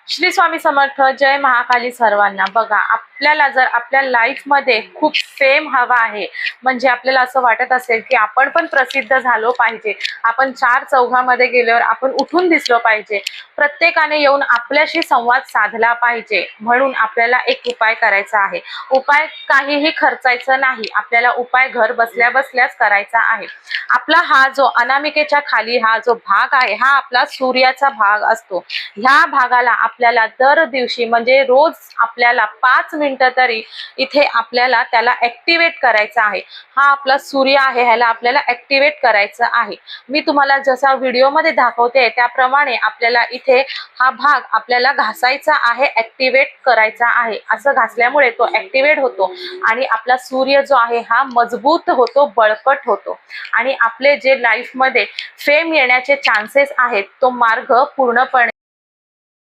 श्री स्वामी समर्थ. जय महाकाली सर्वांना. बघा, आपल्याला जर आपल्या लाईफ मध्ये खूप फेम हवा आहे, म्हणजे आपल्याला असं वाटत असेल की आपण पण प्रसिद्ध झालो पाहिजे, आपण चार चौघामध्ये गेल्यावर आपण उठून दिसलो पाहिजे, प्रत्येकाने येऊन आपल्याशी संवाद साधला पाहिजे, म्हणून आपल्याला एक उपाय करायचा आहे. उपाय काहीही खर्चायचं नाही, आपल्याला उपाय घर बसल्या बसल्याच करायचा आहे. आपला हा जो अनामिकेच्या खाली हा जो भाग आहे, हा आपला सूर्याचा भाग असतो. ह्या भागाला आपल्याला दर दिवशी म्हणजे रोज आपल्याला 5 मिनिटं तरी इथे आपल्याला त्याला ऍक्टिव्हेट करायचं आहे. हा आपला सूर्य आहे, ह्याला आपल्याला ऍक्टिव्हेट करायचं आहे. मी तुम्हाला जसा व्हिडिओमध्ये दाखवते त्याप्रमाणे आपल्याला इथे हा भाग आपल्याला घासायचा आहे, ऍक्टिव्हेट करायचा आहे. असं घासल्यामुळे तो ऍक्टिव्हेट होतो आणि आपला सूर्य जो आहे हा मजबूत होतो, बळकट होतो आणि आपले जे लाईफ मध्ये फेम येण्याचे चान्सेस आहेत तो मार्ग पूर्णपणे